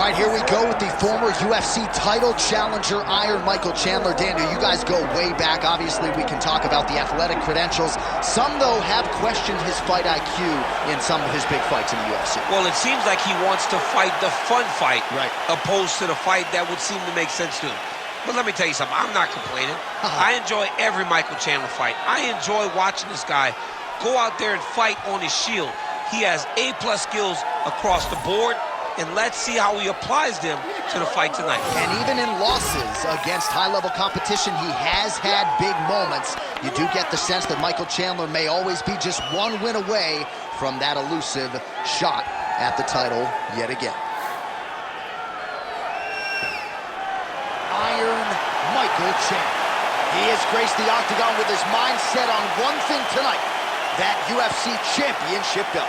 right, here we go with the former UFC title challenger, Iron Michael Chandler. Daniel, you guys go way back. Obviously, we can talk about the athletic credentials. Some, though, have questioned his fight IQ in some of his big fights in the UFC. Well, it seems like he wants to fight the fun fight, right, opposed to the fight that would seem to make sense to him. But let me tell you something, I'm not complaining. I enjoy every Michael Chandler fight. I enjoy watching this guy go out there and fight on his shield. He has A-plus skills across the board, and let's see how he applies them to the fight tonight. And even in losses against high-level competition, he has had big moments. You do get the sense that Michael Chandler may always be just one win away from that elusive shot at the title yet again. Iron Michael Chandler. He has graced the octagon with his mind set on one thing tonight, that UFC championship belt.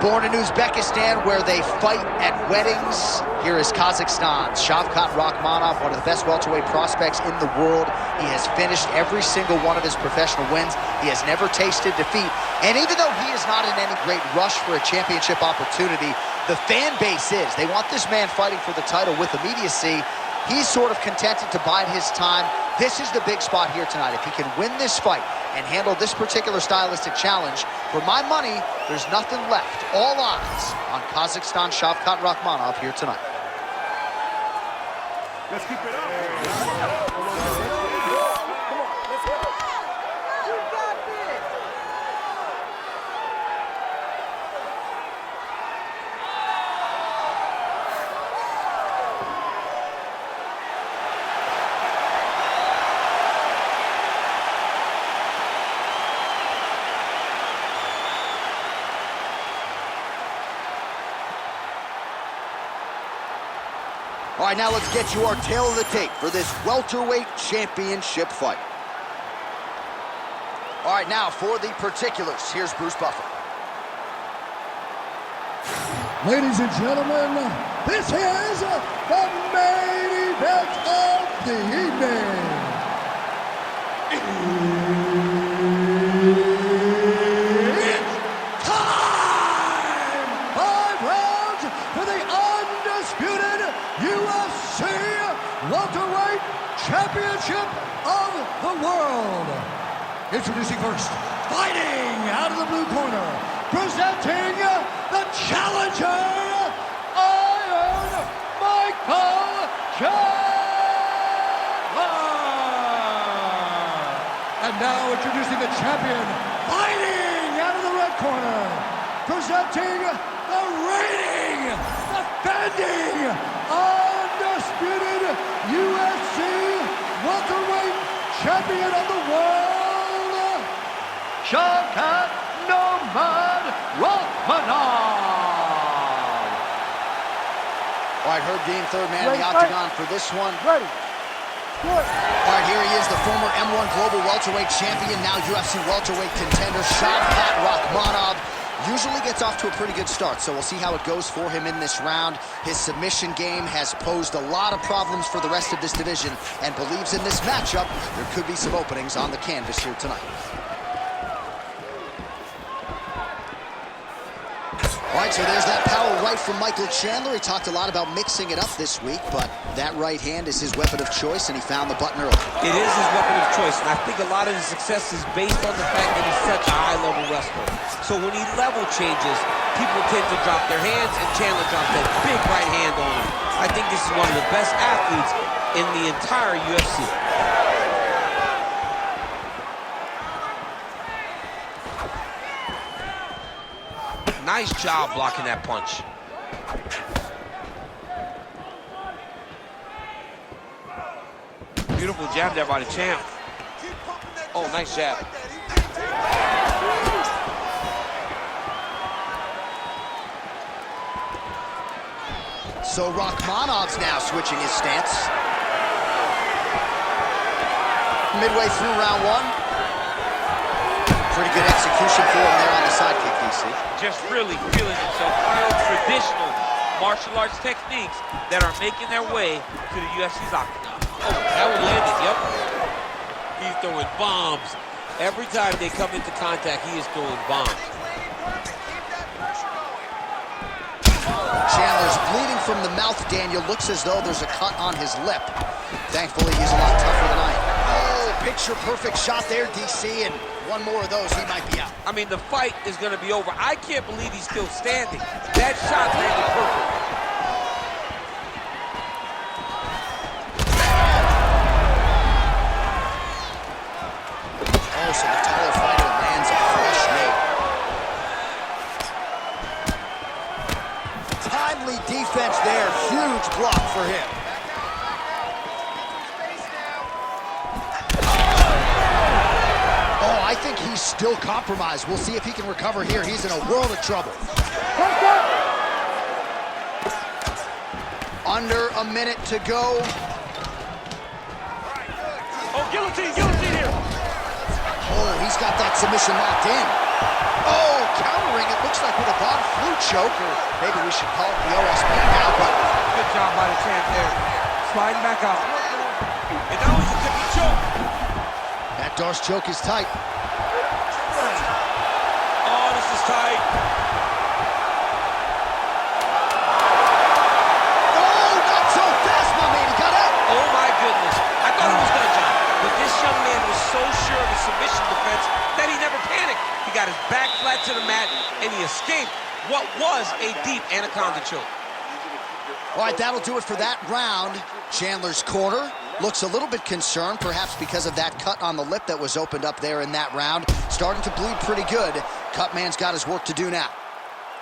Born in Uzbekistan, where they fight at weddings, here is Kazakhstan's Shavkat Rakhmonov, one of the best welterweight prospects in the world. He has finished every single one of his professional wins. He has never tasted defeat. And even though he is not in any great rush for a championship opportunity, the fan base is. They want this man fighting for the title with immediacy. He's sort of contented to bide his time. This is the big spot here tonight. If he can win this fight and handle this particular stylistic challenge, for my money, there's nothing left. All eyes on Kazakhstan Shavkat Rakhmonov here tonight. Let's keep it up. All right, now let's get you our tail of the tape for this welterweight championship fight. All right, now for the particulars, here's Bruce Buffer. Ladies and gentlemen, this is the main event of the evening. It's time! 5 rounds for the undisputed UFC welterweight championship of the world. Introducing first, fighting out of the blue corner, presenting the challenger, Iron Michael Chandler. And now introducing the champion, fighting out of the red corner, presenting the reigning, defending, undisputed UFC welterweight champion of the world, Shavkat Rakhmonov. All right, Herb Dean, third man in the octagon for this one. Ready. Good. All right, here he is, the former M1 Global Welterweight Champion, now UFC Welterweight Contender, Shavkat Rakhmonov. Usually gets off to a pretty good start, so we'll see how it goes for him in this round. His submission game has posed a lot of problems for the rest of this division, and believes in this matchup, there could be some openings on the canvas here tonight. All right, so there's that power right from Michael Chandler. He talked a lot about mixing it up this week, but that right hand is his weapon of choice, and he found the button early. It is his weapon of choice, and I think a lot of his success is based on the fact that he's such a high-level wrestler. So when he level changes, people tend to drop their hands, and Chandler dropped that big right hand on him. I think this is one of the best athletes in the entire UFC. Nice job blocking that punch. Beautiful jab there by the champ. Oh, nice jab. So Rakhmonov's now switching his stance. Midway through round one. Pretty good execution for him there on the side kick, DC. Just really feeling himself. Real traditional martial arts techniques that are making their way to the UFC's octagon. Oh, that one landed, yep. He's throwing bombs. Every time they come into contact, he is throwing bombs. Chandler's bleeding from the mouth, Daniel. Looks as though there's a cut on his lip. Thankfully, he's a lot tougher than I am. Oh, picture-perfect shot there, DC, and one more of those, he might be out. I mean, the fight is going to be over. I can't believe he's still standing. That shot landed perfect. Oh, so the taller fighter lands a flush knee. Timely defense there. Huge block for him. Oh, I think he's still compromised. We'll see if he can recover here. He's in a world of trouble. Under a minute to go. Oh, guillotine here. Oh, he's got that submission locked in. Oh, countering, it looks like with a bottom flu choke, or maybe we should call it the OSP now, but... Good job by the champ there. Sliding back out. And now he's a tippy choke. That Darce choke is tight. Oh, this is tight. Oh, not so fast, my man. He got out. Oh, my goodness. I thought he was done, John. But this young man was so sure of his submission defense that he never panicked. He got his back flat to the mat, and he escaped what was a deep anaconda choke. All right, that'll do it for that round. Chandler's corner looks a little bit concerned, perhaps because of that cut on the lip that was opened up there in that round. Starting to bleed pretty good. Cutman's got his work to do now.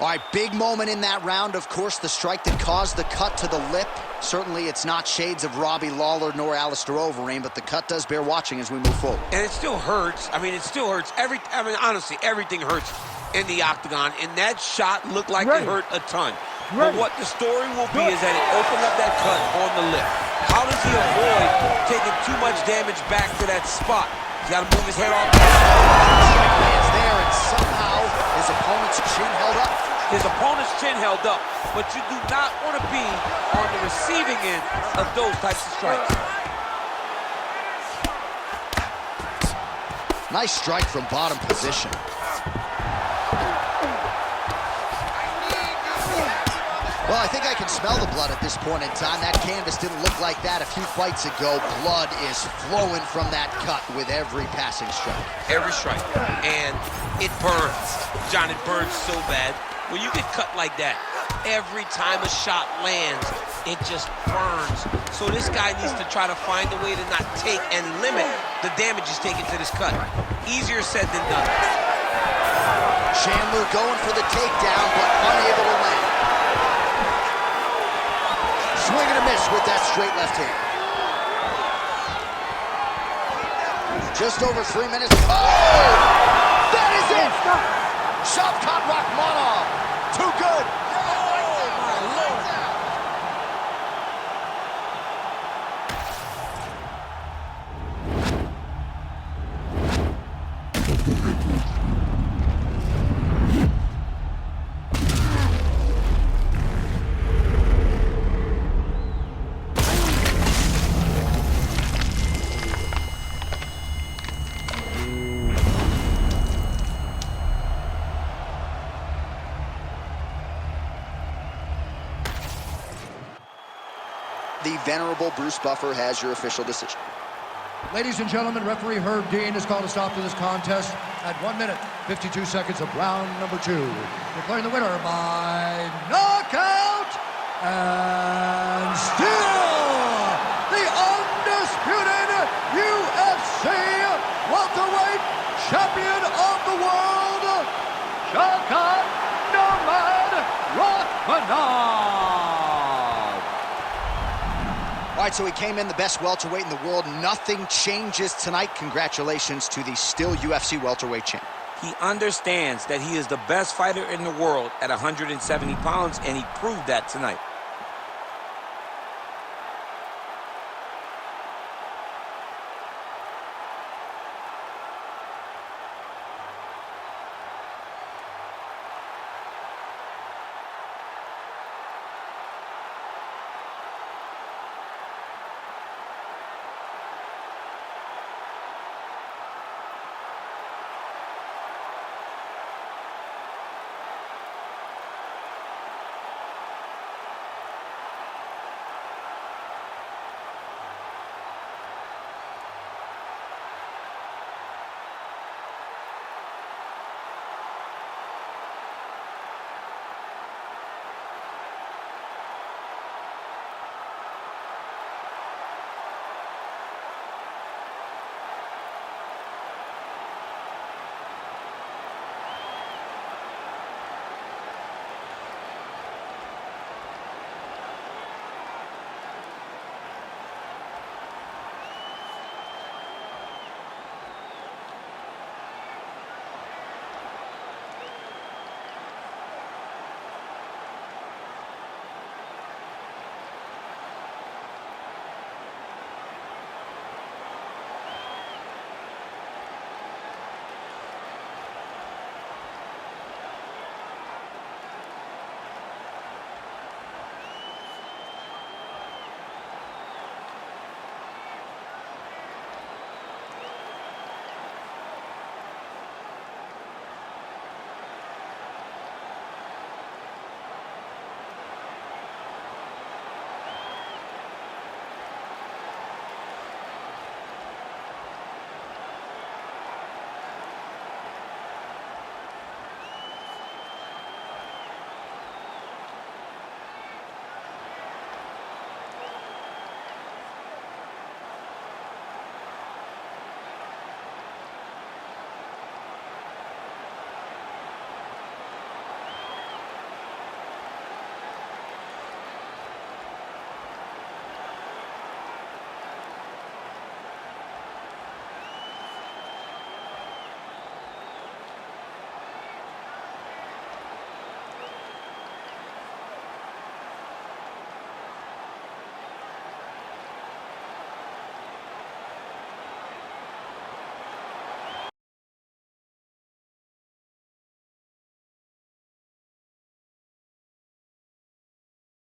All right, big moment in that round, of course, the strike that caused the cut to the lip. Certainly, it's not shades of Robbie Lawler nor Alistair Overeem, but the cut does bear watching as we move forward. And it still hurts. I mean, it still hurts. Honestly, everything hurts in the octagon, and that shot looked like it hurt a ton. But what the story will be is that it opened up that cut on the lip. How does he avoid taking too much damage back to that spot? He's got to move his head off. Strike lands there, and somehow his opponent's chin held up. His opponent's chin held up, but you do not want to be on the receiving end of those types of strikes. Nice strike from bottom position. Well, I think I can smell the blood at this point in time. That canvas didn't look like that a few fights ago. Blood is flowing from that cut with every passing strike. Every strike. And it burns. John, it burns so bad. When you get cut like that, every time a shot lands, it just burns. So this guy needs to try to find a way to not take and limit the damage he's taking to this cut. Easier said than done. Chandler going for the takedown, but unable to land. Swing and a miss with that straight left hand. Just over 3 minutes. Oh! That is it! Shavkat Rakhmonov. Too good. Oh, my Lord. The venerable Bruce Buffer has your official decision. Ladies and gentlemen, referee Herb Dean has called a stop to this contest at 1 minute, 52 seconds of round number 2. Declaring the winner by knockout and still the undisputed UFC welterweight champion of the world, Shavkat Rakhmonov. All right, so he came in the best welterweight in the world. Nothing changes tonight. Congratulations to the still UFC welterweight champ. He understands that he is the best fighter in the world at 170 pounds, and he proved that tonight.